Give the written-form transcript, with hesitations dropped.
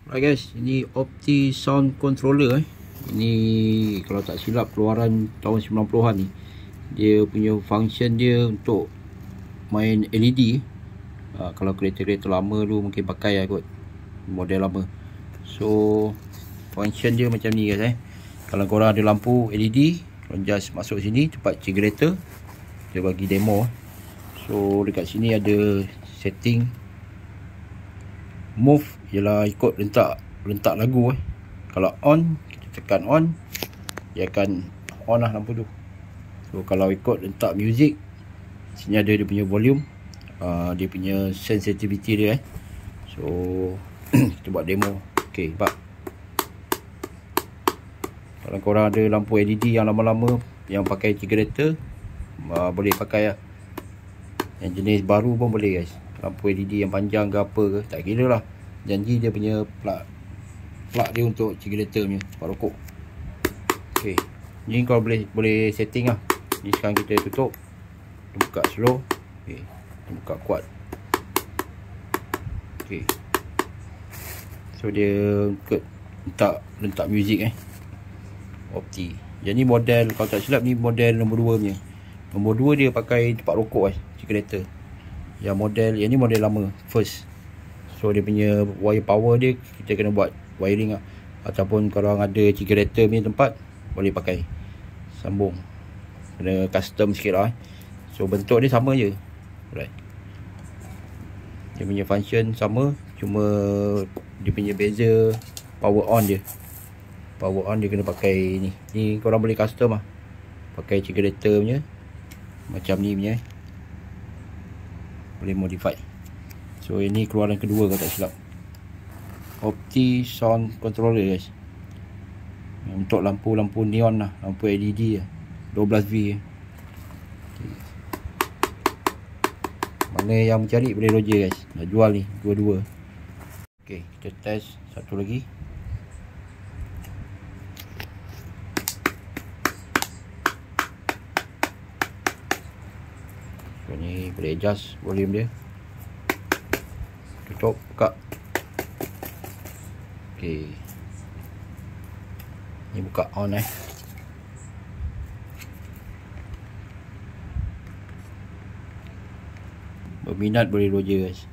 Alright guys, ini Opti Sound Controller Ini kalau tak silap keluaran tahun 90-an ni. Dia punya function dia untuk main LED. Kalau kereta-kereta lama dulu mungkin pakai lah kot, model lama. So function dia macam ni guys. Kalau korang ada lampu LED, korang just masuk sini tempat generator. Dia bagi demo. So dekat sini ada setting move, ialah ikut rentak lagu. Kalau on, kita tekan on, dia akan on lah lampu tu. So kalau ikut rentak music, sini ada dia punya volume, dia punya sensitivity dia. So kita buat demo. Okay, nampak? Kalau korang ada lampu LED yang lama-lama yang pakai generator, boleh pakai lah. Yang jenis baru pun boleh guys. Lampu LED yang panjang ke apa ke, tak kira lah. Janji dia punya plug dia untuk generator punya tempat rokok. Ok, ni kau boleh setting lah. Ni sekarang kita tutup, kita buka slow. Ok, kita buka kuat. Ok, so dia ikut rentak music Opti. Yang ni model, kalau tak silap ni model nombor 2 punya. Nombor 2 dia pakai tempat rokok generator. Yang model, yang ni model lama, first. So dia punya wire power dia, kita kena buat wiring lah. Ataupun kalau ada generator punya tempat, boleh pakai sambung. Kena custom sikit lah. So bentuk dia sama je. Alright, dia punya function sama, cuma dia punya beza power on dia. Power on dia kena pakai ni. Ni korang boleh custom lah, pakai generator punya macam ni punya, boleh modify. So ini keluaran kedua kalau tak silap, Opti Sound Controller guys. Untuk lampu-lampu neon lah, lampu LED lah, 12V okay. Mana yang mencari boleh Roger guys, nak jual ni dua-dua. Ok, kita test satu lagi. So ni boleh adjust volume dia. Tutup, buka. Ok, ni buka on berminat boleh Roger guys.